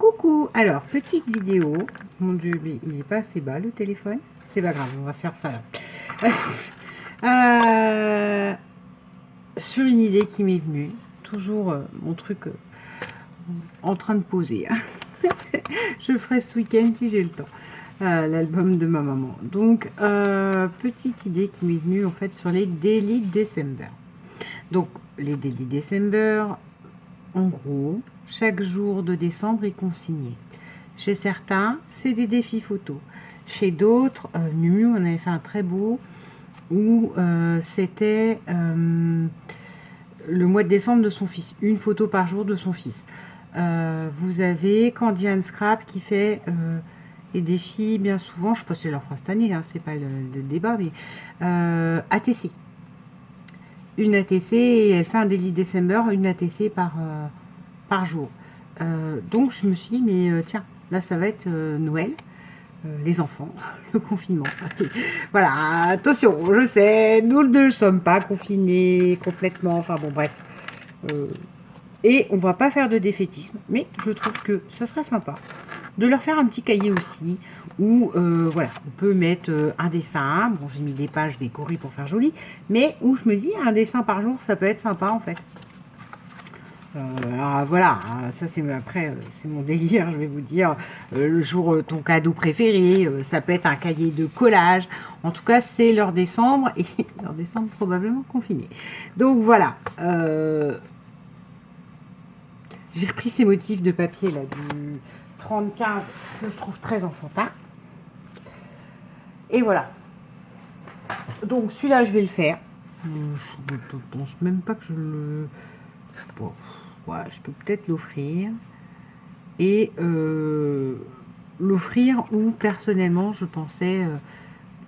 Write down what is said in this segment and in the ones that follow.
Coucou, alors petite vidéo, mon dieu mais il est pas assez bas le téléphone, c'est pas grave, on va faire ça là. Sur une idée qui m'est venue, toujours mon truc en train de poser, je ferai ce week-end si j'ai le temps, l'album de ma maman. Donc petite idée qui m'est venue en fait sur les Daily December. Donc les Daily December, en gros, chaque jour de décembre est consigné. Chez certains, c'est des défis photos. Chez d'autres, Miu on avait fait un très beau où c'était le mois de décembre de son fils. Une photo par jour de son fils. Vous avez Candy and Scrap qui fait les défis bien souvent. Je ne sais pas si elle leur fera cette année, hein, c'est pas le débat, mais ATC. Une ATC et elle fait un Daily December, une ATC par jour. Donc je me suis dit, mais tiens, là ça va être Noël, les enfants, le confinement. Voilà, attention, je sais, nous ne sommes pas confinés complètement, enfin bon bref. Et on va pas faire de défaitisme, mais je trouve que ce serait sympa de leur faire un petit cahier aussi, où voilà, on peut mettre un dessin. Bon, j'ai mis des pages décorées pour faire joli, mais où je me dis un dessin par jour, ça peut être sympa en fait. Alors voilà, ça c'est après c'est mon délire, je vais vous dire le jour ton cadeau préféré, ça peut être un cahier de collage. En tout cas, c'est leur décembre et leur décembre probablement confiné. Donc voilà, j'ai repris ces motifs de papier là du 30-15 que je trouve très enfantin. Et voilà. Donc celui-là, je vais le faire. Je ne pense même pas que je le... Bon, ouais, je peux peut-être l'offrir. Et l'offrir où personnellement, je pensais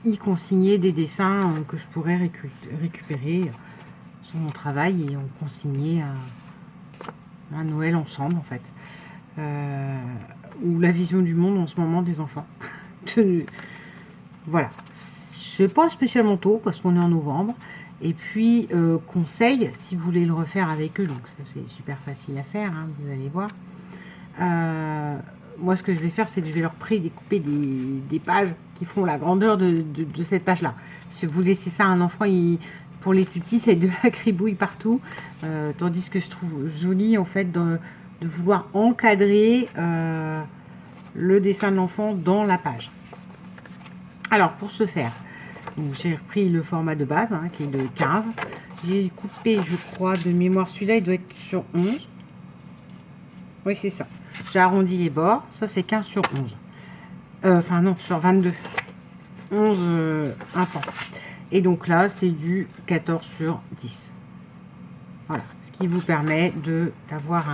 y consigner des dessins que je pourrais récupérer sur mon travail et en consigner un Noël ensemble en fait. Ou la vision du monde en ce moment des enfants. Voilà. C'est pas spécialement tôt parce qu'on est en novembre. Et puis, conseil, si vous voulez le refaire avec eux, donc ça c'est super facile à faire, hein, vous allez voir. Moi, ce que je vais faire, c'est que je vais leur découper des pages qui font la grandeur de cette page-là. Si vous laissez ça à un enfant, pour les petits, c'est de la cribouille partout. Tandis que je trouve joli, en fait, de vouloir encadrer le dessin de l'enfant dans la page. Alors, pour ce faire, j'ai repris le format de base, hein, qui est de 15. J'ai coupé, je crois, de mémoire, celui-là, il doit être sur 11. Oui, c'est ça. J'ai arrondi les bords. Ça, c'est 15 sur 11. Enfin, non, sur 22. 11, un pan. Et donc là, c'est du 14 sur 10. Voilà. Ce qui vous permet d'avoir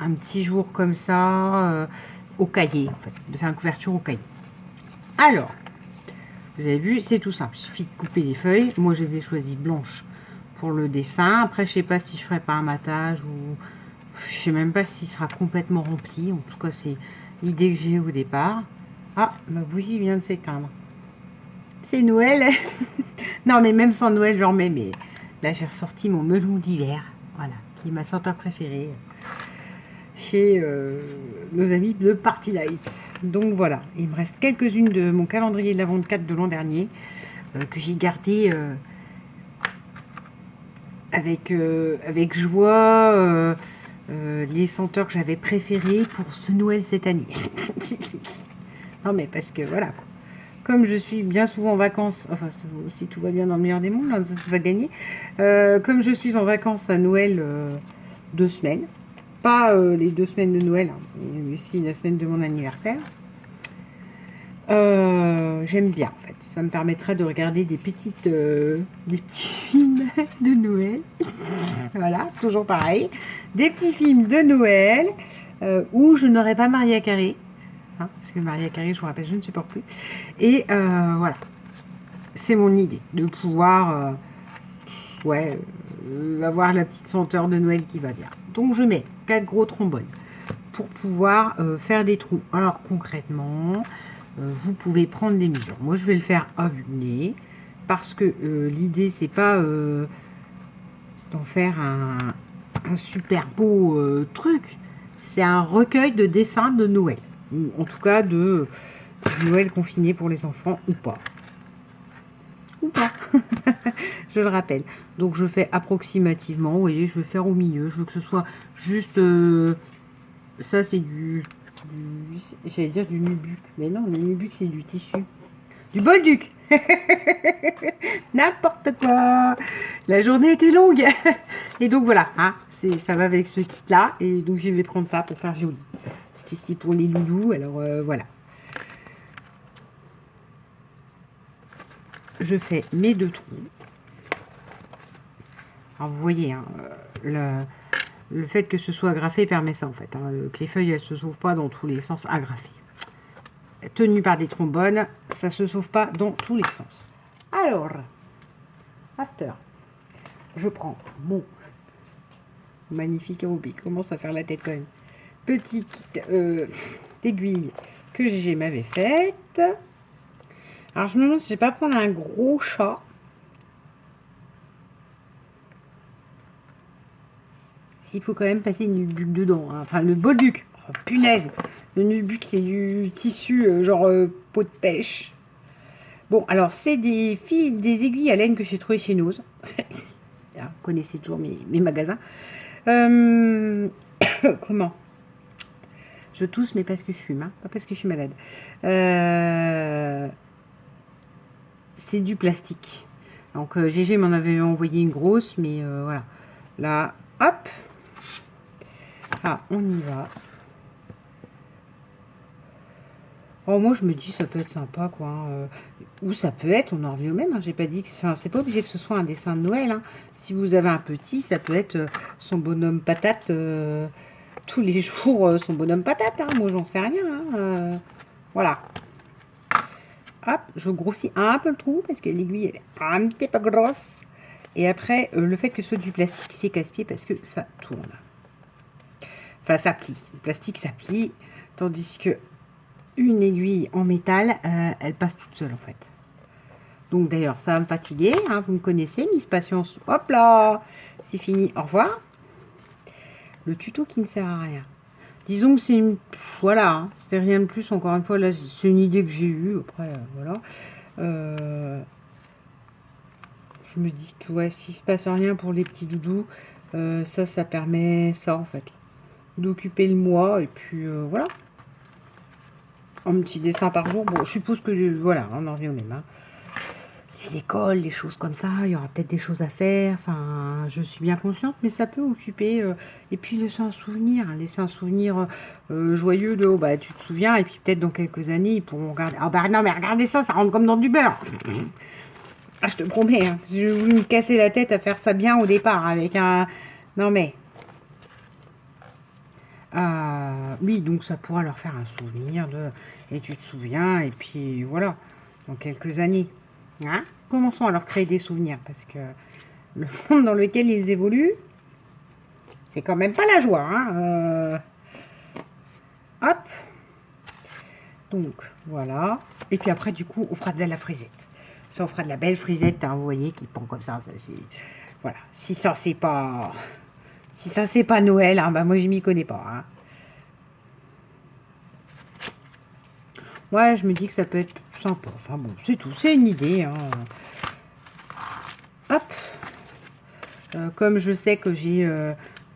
un petit jour comme ça au cahier, en fait. De faire une couverture au cahier. Alors, vous avez vu, c'est tout simple. Il suffit de couper les feuilles. Moi, je les ai choisies blanches pour le dessin. Après, je sais pas si je ferai pas un matage ou... Je sais même pas s'il sera complètement rempli. En tout cas, c'est l'idée que j'ai au départ. Ah, ma bougie vient de s'éteindre. C'est Noël. Non, mais même sans Noël, j'en mets. Mais là, j'ai ressorti mon melon d'hiver. Voilà, qui est ma senteur préférée chez nos amis de Party Light. Donc voilà, il me reste quelques-unes de mon calendrier de la 24 de l'an dernier que j'ai gardé avec joie. Les senteurs que j'avais préférées pour ce Noël cette année. Non mais parce que voilà, comme je suis bien souvent en vacances, enfin si tout va bien dans le meilleur des mondes, là, ça va gagner. Comme je suis en vacances à Noël 2 semaines, pas les 2 semaines de Noël, hein, mais aussi la semaine de mon anniversaire. J'aime bien en fait, ça me permettrait de regarder des petits films de Noël. Voilà, toujours pareil, des petits films de Noël où je n'aurais pas Maria Carré, hein, parce que Maria Carré, je vous rappelle, je ne supporte plus. Et voilà, c'est mon idée de pouvoir avoir la petite senteur de Noël qui va bien. Donc je mets 4 gros trombones pour pouvoir faire des trous. Alors concrètement, vous pouvez prendre des mesures. Moi, je vais le faire à vue de nez parce que l'idée, c'est pas d'en faire un super beau truc. C'est un recueil de dessins de Noël. Ou en tout cas, de Noël confiné pour les enfants ou pas. Ou pas. Je le rappelle. Donc, je fais approximativement. Vous voyez, je vais faire au milieu. Je veux que ce soit juste... ça, c'est j'allais dire du nubuck. Mais non, le nubuck, c'est du tissu. Du bolduc. N'importe quoi. La journée était longue. Et donc, voilà. Hein, ça va avec ce kit-là. Et donc, je vais prendre ça pour faire joli. Parce que c'est pour les loulous. Alors, voilà. Je fais mes 2 trous. Alors, vous voyez, hein, le fait que ce soit agrafé permet ça, en fait. Hein, que les feuilles, elles ne se sauvent pas dans tous les sens agrafées. Tenu par des trombones, ça ne se sauve pas dans tous les sens. Alors, after, je prends mon magnifique Ruby, commence à faire la tête quand même. Petite aiguille que Gégé m'avait faite. Alors, je me demande si je ne vais pas prendre un gros chat. S'il faut quand même passer une nubuck dedans. Hein. Enfin, le bolduc. Oh, punaise. Le nubuck, c'est du tissu genre peau de pêche. Bon, alors, c'est des aiguilles à laine que j'ai trouvées chez Nose. Vous connaissez toujours mes magasins. Comment? Je tousse, mais parce que je fume, hein, pas parce que je suis malade. C'est du plastique. Donc, Gégé m'en avait envoyé une grosse, mais voilà. Là, hop. Ah, on y va. Oh, moi, je me dis, ça peut être sympa, quoi. Hein. Ou ça peut être, on en revient au même. Hein. J'ai pas dit que... Enfin, c'est pas obligé que ce soit un dessin de Noël. Hein. Si vous avez un petit, ça peut être son bonhomme patate. Tous les jours, son bonhomme patate. Hein. Moi, j'en sais rien. Hein. Voilà. Hop, je grossis un peu le trou parce que l'aiguille, elle est un petit peu grosse. Et après, le fait que ce soit du plastique, c'est casse-pied parce que ça tourne. Enfin, ça plie. Le plastique, ça plie. Tandis que une aiguille en métal, elle passe toute seule, en fait. Donc, d'ailleurs, ça va me fatiguer. Hein, vous me connaissez, Miss Patience. Hop là, c'est fini. Au revoir. Le tuto qui ne sert à rien. Disons que c'est une... Voilà, hein, c'est rien de plus. Encore une fois, là, c'est une idée que j'ai eue. Après, voilà. Je me dis que, ouais, s'il se passe rien pour les petits doudous, ça permet ça, en fait. D'occuper le mois. Et puis, voilà. Un petit dessin par jour. Bon, je suppose que, voilà, on en revient au même. Hein. Les écoles, les choses comme ça, il y aura peut-être des choses à faire. Enfin, je suis bien consciente, mais ça peut occuper. Et puis, laisser un souvenir. Hein, laisser un souvenir joyeux de, oh, bah, tu te souviens. Et puis, peut-être dans quelques années, ils pourront regarder. Ah, bah non, mais regardez ça, ça rentre comme dans du beurre. Ah, je te promets, hein, j'ai voulu me casser la tête à faire ça bien au départ. Avec un. Non, mais. Oui, donc ça pourra leur faire un souvenir de... Et tu te souviens, et puis voilà, dans quelques années. Hein, commençons à leur créer des souvenirs, parce que le monde dans lequel ils évoluent, c'est quand même pas la joie. Hein, hop. Donc, voilà. Et puis après, du coup, on fera de la frisette. Ça, on fera de la belle frisette, hein, vous voyez, qui pend comme ça. Voilà. Si ça, c'est pas... Si ça, c'est pas Noël, hein, bah moi, je m'y connais pas. Hein. Ouais, je me dis que ça peut être sympa. Enfin bon, c'est tout. C'est une idée. Hein. Hop. Comme je sais que j'ai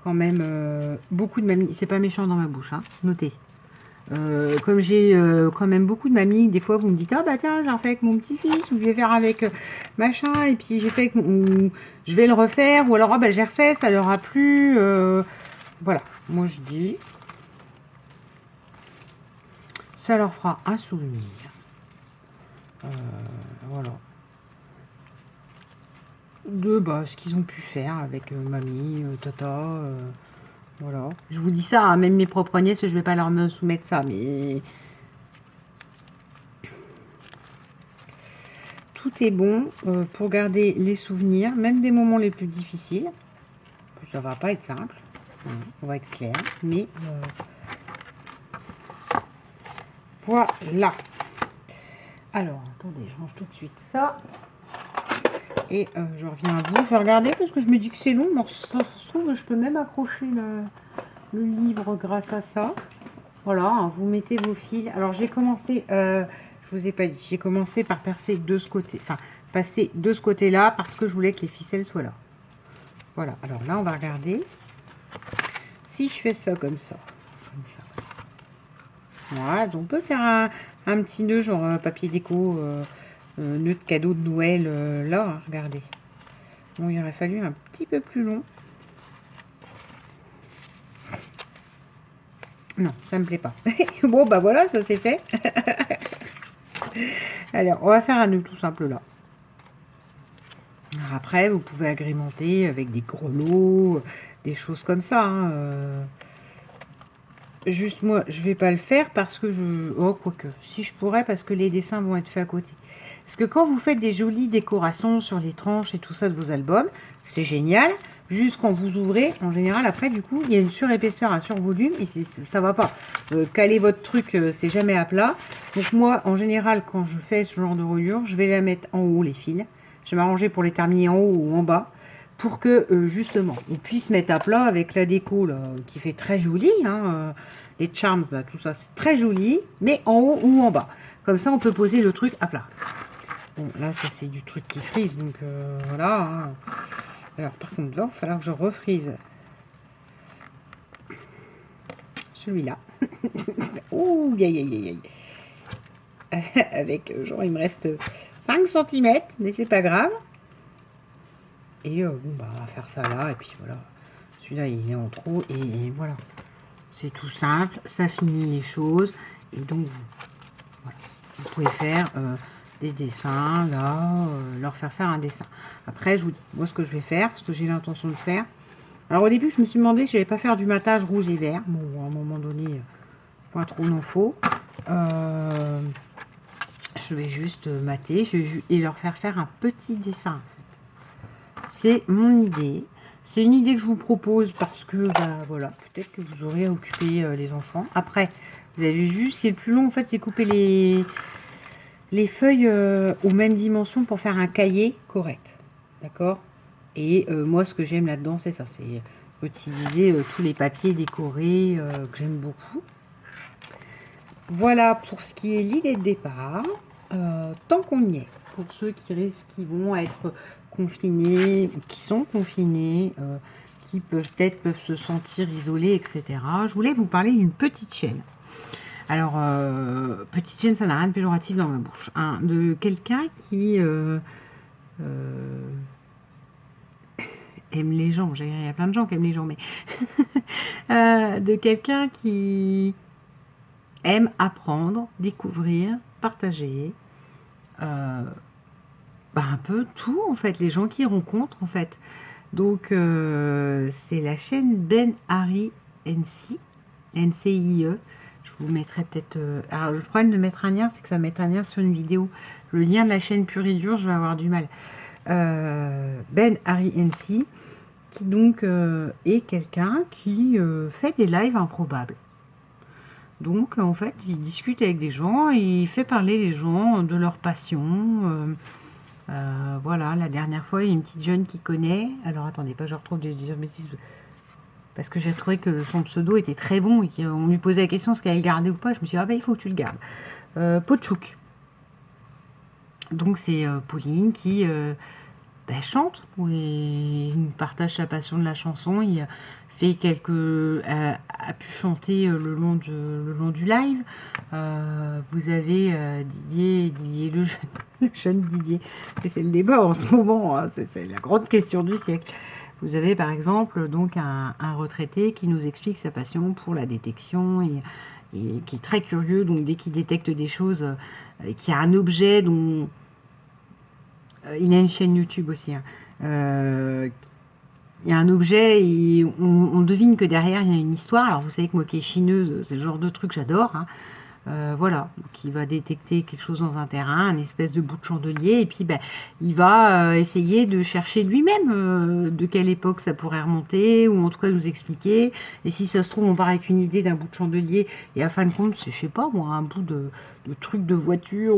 quand même beaucoup de mamies. C'est pas méchant dans ma bouche, hein. Notez. Comme j'ai quand même beaucoup de mamies, des fois vous me dites, ah bah tiens, j'ai refait avec mon petit-fils, ou je vais faire avec machin, et puis j'ai fait avec ou je vais le refaire, ou alors ah bah j'ai refait, ça leur a plu. Voilà, moi je dis, ça leur fera un souvenir. Voilà. De bah, ce qu'ils ont pu faire avec mamie, tata. Voilà. Je vous dis ça, hein, même mes propres nièces, je vais pas leur soumettre ça, mais tout est bon pour garder les souvenirs, même des moments les plus difficiles. Ça va pas être simple, on va être clair, mais voilà. Alors, attendez, je range tout de suite ça. Et je reviens à vous. Je vais regarder parce que je me dis que c'est long. Mais ça se trouve, je peux même accrocher le livre grâce à ça. Voilà, hein, vous mettez vos fils. Alors j'ai commencé, je vous ai pas dit, j'ai commencé par percer de ce côté, enfin passer de ce côté-là parce que je voulais que les ficelles soient là. Voilà, alors là on va regarder si je fais ça comme ça. Comme ça. Voilà, donc on peut faire un petit nœud, genre papier déco, nœud de cadeau de Noël, là, hein, regardez. Bon, il aurait fallu un petit peu plus long. Non, ça me plaît pas. Bon, bah voilà, ça c'est fait. Alors, on va faire un nœud tout simple là. Alors après, vous pouvez agrémenter avec des grelots, des choses comme ça. Hein, Juste moi, je vais pas le faire parce que je... Oh, quoique. Si je pourrais, parce que les dessins vont être faits à côté. Parce que quand vous faites des jolies décorations sur les tranches et tout ça de vos albums, c'est génial. Juste quand vous ouvrez, en général, après, du coup, il y a une surépaisseur, un survolume, et ça va pas. Caler votre truc, c'est jamais à plat. Donc moi, en général, quand je fais ce genre de reliure, je vais la mettre en haut, les fils. Je vais m'arranger pour les terminer en haut ou en bas, pour que, justement, on puisse mettre à plat avec la déco, là, qui fait très joli, hein, les charms, là, tout ça, c'est très joli, mais en haut ou en bas. Comme ça, on peut poser le truc à plat. Bon, là, ça, c'est du truc qui frise, donc voilà. Hein. Alors, par contre, il va falloir que je refrise celui-là. Ouh, aïe, aïe, aïe. Avec, genre, il me reste 5 cm, mais c'est pas grave. Et bon, bah, on va faire ça là, et puis voilà. Celui-là, il est en trop, et voilà. C'est tout simple, ça finit les choses. Et donc, voilà. Vous pouvez faire des dessins, là, leur faire un dessin. Après, je vous dis, moi, ce que je vais faire, ce que j'ai l'intention de faire. Alors, au début, je me suis demandé si je n'allais pas faire du matage rouge et vert. Bon, à un moment donné, point trop n'en faut. Je vais juste mater et leur faire un petit dessin. C'est mon idée. C'est une idée que je vous propose parce que, bah, voilà, peut-être que vous aurez à occuper les enfants. Après, vous avez vu, ce qui est le plus long, en fait, c'est couper les feuilles aux mêmes dimensions pour faire un cahier correct. D'accord? Et moi, ce que j'aime là-dedans, c'est ça. C'est utiliser tous les papiers décorés que j'aime beaucoup. Voilà pour ce qui est l'idée de départ. Tant qu'on y est, pour ceux qui vont être confinés, qui sont confinés, qui peut-être peuvent se sentir isolés, etc. Je voulais vous parler d'une petite chaîne. Alors, petite chaîne, ça n'a rien de péjoratif dans ma bouche. Hein, de quelqu'un qui aime les gens. Il y a plein de gens qui aiment les gens, mais de quelqu'un qui aime apprendre, découvrir, partager, un peu tout en fait, les gens qu'il rencontre en fait. Donc c'est la chaîne Ben Harry NC, NCIE. Je vous mettrai peut-être. Alors le problème de mettre un lien, c'est que ça met un lien sur une vidéo. Le lien de la chaîne pure et dure, je vais avoir du mal. Ben Harry NC, qui donc est quelqu'un qui fait des lives improbables. Donc, en fait, il discute avec des gens et il fait parler les gens de leur passion. Voilà, la dernière fois, il y a une petite jeune qui connaît. Alors, attendez, pas je retrouve des bêtises. Parce que j'ai trouvé que son pseudo était très bon et qu'on lui posait la question est-ce qu'elle le gardait ou pas. Je me suis dit, ah ben, il faut que tu le gardes. Pochouk. Donc, c'est Pauline qui chante. Et il nous partage sa passion de la chanson. Il fait a pu chanter le long du live. Vous avez Didier le jeune Didier. C'est le débat en ce moment, hein, c'est la grande question du siècle. Vous avez par exemple donc un retraité qui nous explique sa passion pour la détection et qui est très curieux. Donc dès qu'il détecte des choses, qu'il y a un objet dont il a une chaîne YouTube aussi. Hein, il y a un objet et on devine que derrière il y a une histoire. Alors vous savez que moi qui est chineuse, c'est le genre de truc que j'adore. Hein. Voilà, donc il va détecter quelque chose dans un terrain, un espèce de bout de chandelier, et puis il va essayer de chercher lui-même de quelle époque ça pourrait remonter, ou en tout cas nous expliquer. Et si ça se trouve, on part avec une idée d'un bout de chandelier, et à fin de compte, c'est, je sais pas moi, un bout de truc de voiture,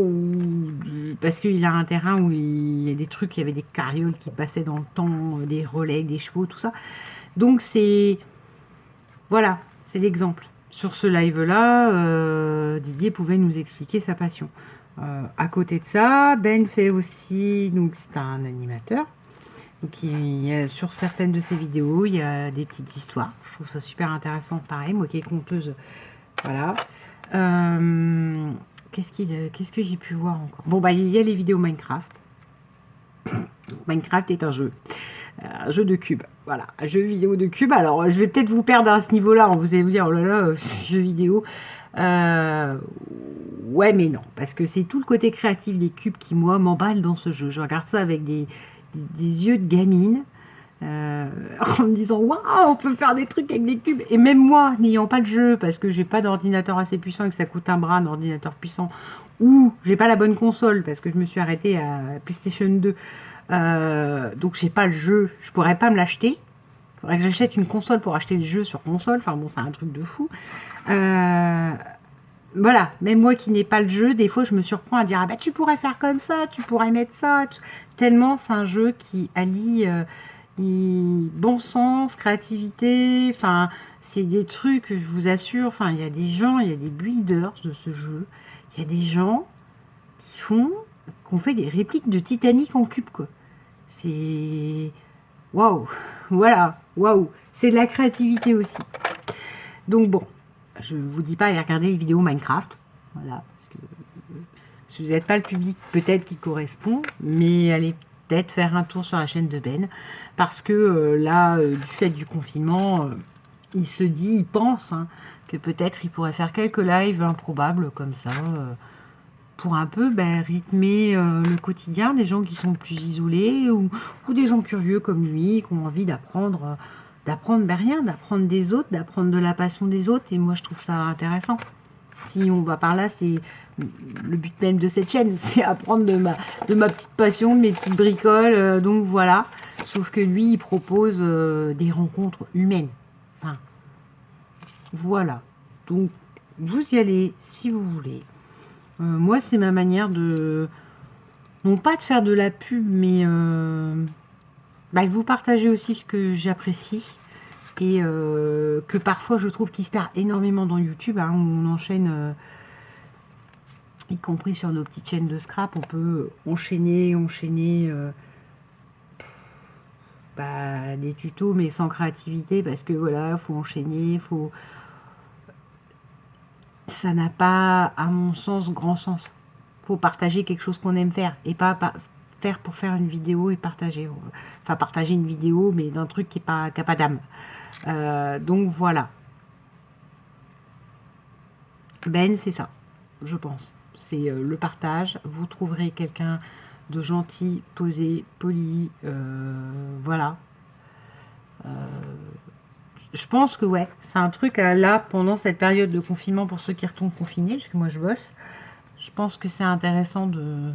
parce qu'il a un terrain où il y a des trucs, il y avait des carrioles qui passaient dans le temps, des relais, des chevaux, tout ça. Donc c'est Voilà, c'est l'exemple. Sur ce live-là, Didier pouvait nous expliquer sa passion. À côté de ça, Ben fait aussi, donc c'est un animateur. Donc sur certaines de ses vidéos, il y a des petites histoires. Je trouve ça super intéressant, pareil. Moi qui est conteuse, voilà. Qu'est-ce que j'ai pu voir encore? Bon, bah, il y a les vidéos Minecraft. Minecraft est un jeu de cubes. Voilà, un jeu vidéo de cubes. Alors, je vais peut-être vous perdre à ce niveau-là. Vous allez vous dire, oh là là, jeu vidéo. Ouais, mais non. Parce que c'est tout le côté créatif des cubes qui, moi, m'emballe dans ce jeu. Je regarde ça avec des yeux de gamine. En me disant, waouh, on peut faire des trucs avec des cubes. Et même moi, n'ayant pas le jeu, parce que j'ai pas d'ordinateur assez puissant et que ça coûte un bras, un ordinateur puissant, ou j'ai pas la bonne console, parce que je me suis arrêtée à PlayStation 2. Donc j'ai pas le jeu, je pourrais pas me l'acheter. Il faudrait que j'achète une console pour acheter le jeu sur console. Enfin bon, c'est un truc de fou. Voilà, même moi qui n'ai pas le jeu, des fois je me surprends à dire ah bah tu pourrais faire comme ça, tu pourrais mettre ça. Tellement c'est un jeu qui allie bon sens, créativité. Enfin, c'est des trucs, je vous assure. Enfin, il y a des gens, il y a des builders de ce jeu. Il y a des gens qui ont fait des répliques de Titanic en cube quoi. C'est waouh, voilà, waouh. C'est de la créativité aussi. Donc bon, je ne vous dis pas aller regarder les vidéos Minecraft, voilà, parce que si vous n'êtes pas le public peut-être qui correspond, mais allez peut-être faire un tour sur la chaîne de Ben, parce que là, du fait du confinement, il pense que peut-être il pourrait faire quelques lives improbables comme ça, pour un peu rythmer le quotidien des gens qui sont plus isolés ou des gens curieux comme lui, qui ont envie d'apprendre rien, d'apprendre des autres, d'apprendre de la passion des autres. Et moi, je trouve ça intéressant. Si on va par là, c'est le but même de cette chaîne, c'est apprendre de ma petite passion, de mes petites bricoles. Donc voilà. Sauf que lui, il propose des rencontres humaines. Enfin, voilà. Donc, vous y allez si vous voulez. Moi, c'est ma manière de... Non pas de faire de la pub, mais de vous partager aussi ce que j'apprécie. Et que parfois, je trouve qu'il se perd énormément dans YouTube. Où on enchaîne, y compris sur nos petites chaînes de scrap, on peut enchaîner des tutos, mais sans créativité. Parce que voilà, faut enchaîner, ça n'a pas, à mon sens, grand sens. Faut partager quelque chose qu'on aime faire et pas faire pour faire une vidéo et partager. Enfin, partager une vidéo, mais d'un truc qui n'a pas d'âme. Donc voilà. Ben, c'est ça, je pense. C'est le partage. Vous trouverez quelqu'un de gentil, posé, poli. Voilà. Je pense que ouais, c'est un truc là, pendant cette période de confinement, pour ceux qui retournent confinés, parce que moi je bosse, je pense que c'est intéressant de...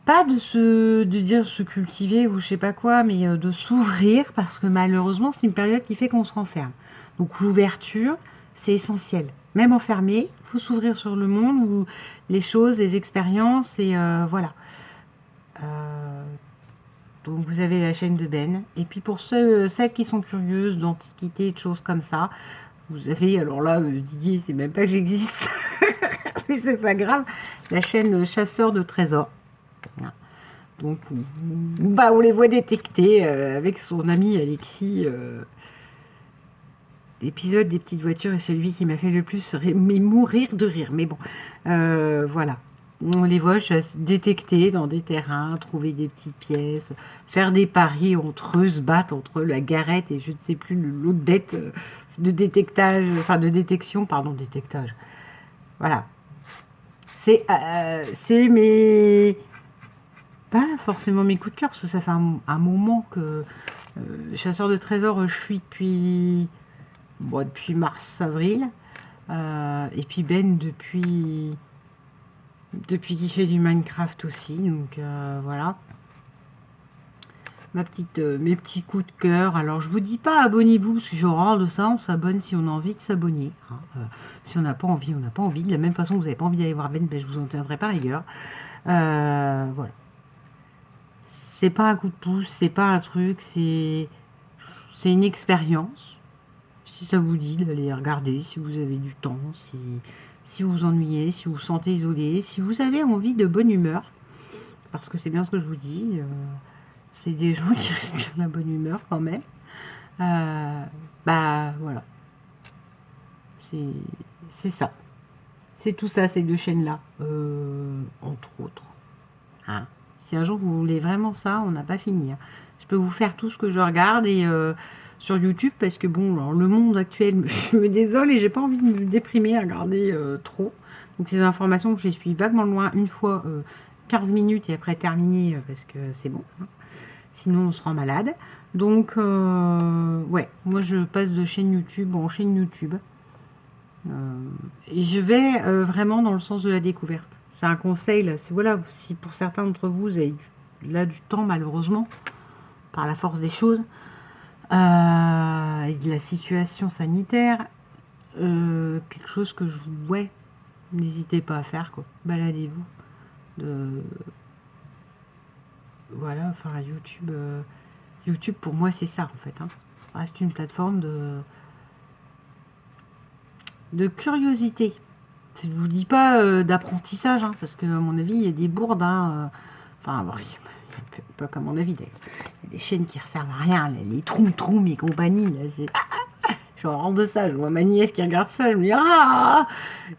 Pas de dire se cultiver ou je sais pas quoi, mais de s'ouvrir, parce que malheureusement, c'est une période qui fait qu'on se renferme. Donc l'ouverture, c'est essentiel. Même enfermé, il faut s'ouvrir sur le monde, ou les choses, les expériences, et voilà. Donc vous avez la chaîne de Ben. Et puis pour celles qui sont curieuses d'antiquité, de choses comme ça, vous avez, alors là, Didier, c'est même pas que j'existe, mais c'est pas grave, la chaîne Chasseur de Trésors. Donc, on les voit détecter avec son ami Alexis. L'épisode des petites voitures est celui qui m'a fait le plus mourir de rire. Mais bon, voilà. On les voit détecter dans des terrains, trouver des petites pièces, faire des paris entre eux, se battre entre la garette et je ne sais plus l'autre bête de détectage, enfin de détection, pardon, détectage. Voilà. C'est mes... Pas forcément mes coups de cœur, parce que ça fait un moment que Chasseur de Trésors, je suis depuis mars-avril. Et puis Ben depuis qu'il fait du Minecraft aussi. Donc voilà. Mes petits coups de cœur. Alors je vous dis pas abonnez-vous, parce que j'ai horreur de ça. On s'abonne si on a envie de s'abonner. Si on n'a pas envie, on n'a pas envie. De la même façon que vous n'avez pas envie d'aller voir Ben, je vous en tiendrai par rigueur. Voilà. C'est pas un coup de pouce, c'est pas un truc, c'est une expérience. si ça vous dit d'aller regarder, si vous avez du temps, si vous vous ennuyez, si vous vous sentez isolé, si vous avez envie de bonne humeur, parce que c'est bien ce que je vous dis, c'est des gens qui respirent la bonne humeur quand même. Bah voilà, c'est ça. C'est tout ça, ces deux chaînes-là, entre autres. Hein. Si un jour vous voulez vraiment ça, on n'a pas fini. Hein. Je peux vous faire tout ce que je regarde et sur YouTube, parce que bon, alors, le monde actuel me désole et j'ai pas envie de me déprimer à regarder trop. Donc ces informations, je les suis vaguement loin une fois 15 minutes et après terminé parce que c'est bon. Hein. Sinon on se rend malade. Donc ouais, moi je passe de chaîne YouTube en chaîne YouTube. Et je vais vraiment dans le sens de la découverte. C'est un conseil, là. Voilà, si pour certains d'entre vous, vous avez du temps, malheureusement, par la force des choses, et de la situation sanitaire, quelque chose que ouais, n'hésitez pas à faire, quoi. Baladez-vous. Voilà, enfin, YouTube, YouTube, pour moi, c'est ça, en fait. Hein. Ça reste une plateforme de curiosité. Je ne vous dis pas d'apprentissage, hein, parce qu'à mon avis, il y a des bourdes. Hein, enfin, bon, pas comme mon avis d'ailleurs. Il y a des chaînes qui ne servent à rien, les Troum et compagnie. Là, je suis hors de ça. Je vois ma nièce qui regarde ça. Je me dis,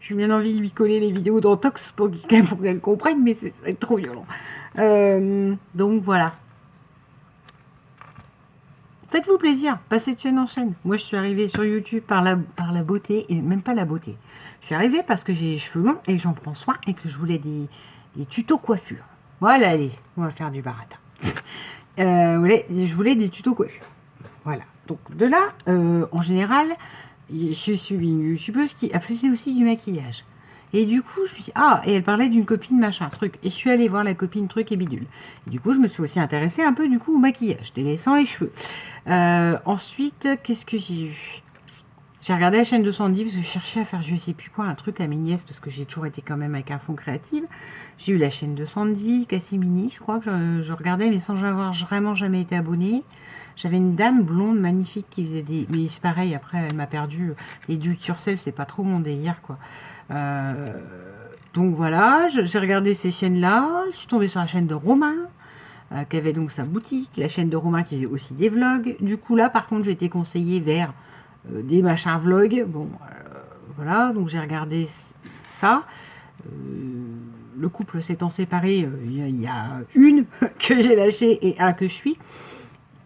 j'ai bien envie de lui coller les vidéos dans Tox pour qu'elle comprenne, mais c'est trop violent. Donc voilà. Faites-vous plaisir, passez de chaîne en chaîne. Moi, je suis arrivée sur YouTube par la beauté, et même pas la beauté. Je suis arrivée parce que j'ai les cheveux longs et que j'en prends soin et que je voulais des tutos coiffure. Voilà, allez, on va faire du baratin. Je voulais des tutos coiffure. Voilà. Donc, de là, en général, je suis suivie une youtubeuse qui faisait aussi du maquillage. Et du coup, je me dis, et elle parlait d'une copine machin, truc. Et je suis allée voir la copine truc et bidule. Et du coup, je me suis aussi intéressée un peu du coup au maquillage, délaissant les cheveux. Ensuite, qu'est-ce que j'ai eu? J'ai regardé la chaîne de Sandy parce que je cherchais à faire je sais plus quoi, un truc à mes nièces parce que j'ai toujours été quand même avec un fond créatif. J'ai eu la chaîne de Sandy, Cassimini, je crois que je regardais mais sans avoir vraiment jamais été abonnée. J'avais une dame blonde magnifique qui faisait des... Mais c'est pareil, après elle m'a perdu. Les do it yourself, c'est pas trop mon délire quoi. Donc voilà, j'ai regardé ces chaînes-là. Je suis tombée sur la chaîne de Romain, qui avait donc sa boutique. La chaîne de Romain qui faisait aussi des vlogs. Du coup là, par contre, j'ai été conseillée vers des machins vlogs. Bon, voilà, donc j'ai regardé ça. Le couple s'étant séparé, il y a une que j'ai lâchée et un que je suis.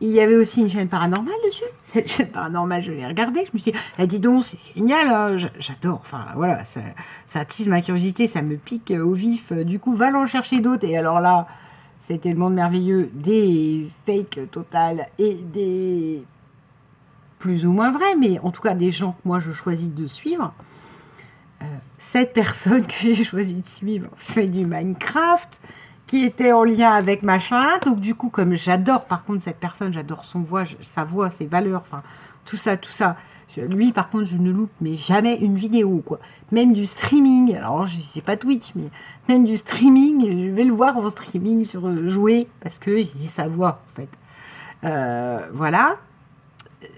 Il y avait aussi une chaîne paranormale dessus. Cette chaîne paranormale, je l'ai regardée. Je me suis dit, dis donc, c'est génial, hein, j'adore. Enfin, voilà, ça attise ma curiosité, ça me pique au vif. Du coup, va en chercher d'autres. Et alors là, c'était le monde merveilleux des fakes totales et des plus ou moins vrais, mais en tout cas des gens que moi je choisis de suivre. Cette personne que j'ai choisi de suivre fait du Minecraft, qui était en lien avec machin. Donc du coup, comme j'adore, par contre, cette personne, j'adore sa voix, ses valeurs, enfin, tout ça. Lui, par contre, je ne loupe mais jamais une vidéo, quoi. Même du streaming, alors je sais pas Twitch, mais même du streaming, je vais le voir en streaming sur jouer, parce que j'ai sa voix, en fait. Voilà.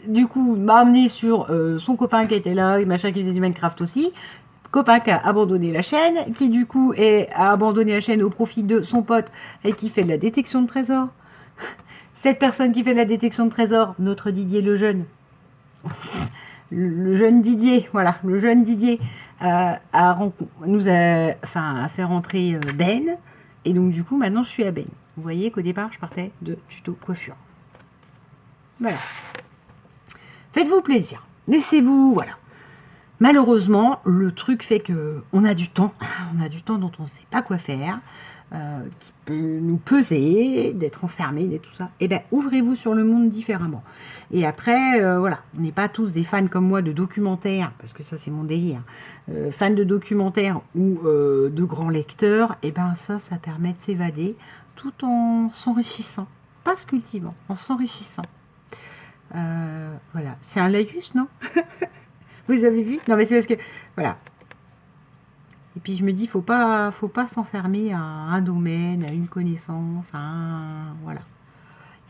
Du coup, il m'a amené sur son copain qui était là, et machin qui faisait du Minecraft aussi. Copain qui a abandonné la chaîne, qui du coup a abandonné la chaîne au profit de son pote et qui fait de la détection de trésors. Cette personne qui fait de la détection de trésors, notre Didier le jeune, le jeune Didier, voilà, le jeune Didier a fait rentrer Ben, et donc du coup maintenant je suis à Ben. Vous voyez qu'au départ je partais de tuto coiffure. Voilà. Faites-vous plaisir, laissez-vous, voilà. Malheureusement, le truc fait que on a du temps dont on ne sait pas quoi faire, qui peut nous peser, d'être enfermé, et tout ça. Et bien, ouvrez-vous sur le monde différemment. Et après, voilà, on n'est pas tous des fans comme moi de documentaires, parce que ça c'est mon délire, fans de documentaires ou de grands lecteurs, et ben ça permet de s'évader tout en s'enrichissant, pas se cultivant, en s'enrichissant. Voilà, c'est un laïus, non? Vous avez vu? Non, mais c'est parce que... Voilà. Et puis, je me dis, faut pas s'enfermer à un domaine, à une connaissance, à un... Voilà.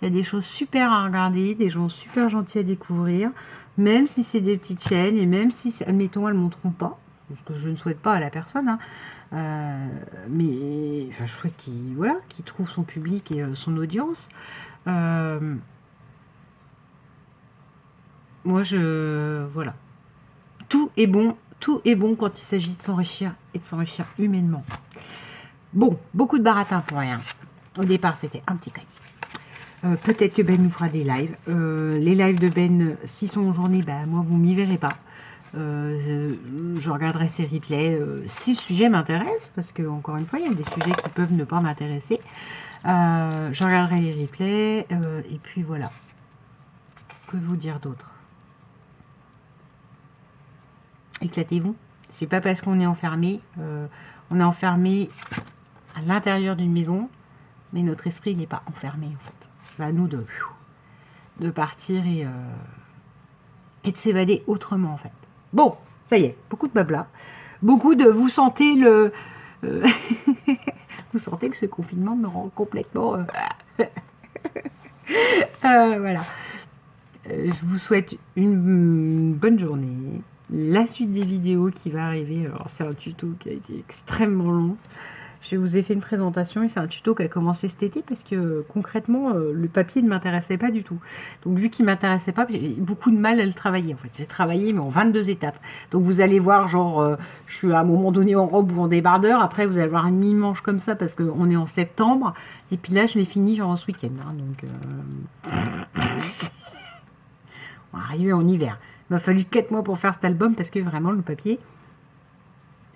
Il y a des choses super à regarder, des gens super gentils à découvrir. même si c'est des petites chaînes, et même si, admettons, elles ne monteront pas, ce que je ne souhaite pas à la personne, hein, mais enfin, je souhaite qu'il trouve son public et son audience. Moi, voilà. Tout est bon quand il s'agit de s'enrichir et de s'enrichir humainement. Bon, beaucoup de baratin pour rien. Au départ, c'était un petit cahier. Peut-être que Ben nous fera des lives. Les lives de Ben, s'ils sont en journée, moi, vous m'y verrez pas. Je regarderai ces replays si le sujet m'intéresse, parce que, encore une fois, il y a des sujets qui peuvent ne pas m'intéresser. Je regarderai les replays, et puis voilà. Que vous dire d'autre? Éclatez-vous. C'est pas parce qu'on est enfermé à l'intérieur d'une maison, mais notre esprit il n'est pas enfermé en fait. C'est à nous de partir et de s'évader autrement en fait. Bon, ça y est, beaucoup de blabla, beaucoup de vous sentez vous sentez que ce confinement me rend complètement voilà. Je vous souhaite une bonne journée. La suite des vidéos qui va arriver, alors c'est un tuto qui a été extrêmement long. Je vous ai fait une présentation et c'est un tuto qui a commencé cet été parce que concrètement le papier ne m'intéressait pas du tout. Donc vu qu'il ne m'intéressait pas, j'ai eu beaucoup de mal à le travailler en fait. J'ai travaillé mais en 22 étapes. Donc vous allez voir genre je suis à un moment donné en robe ou en débardeur. Après vous allez voir une mi-manche comme ça parce qu'on est en septembre. Et puis là je l'ai fini genre ce week-end. Hein, donc on va arriver en hiver. Il m'a fallu 4 mois pour faire cet album parce que vraiment le papier,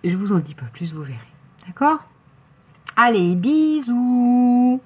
je vous en dis pas plus, vous verrez. D'accord ? Allez, bisous!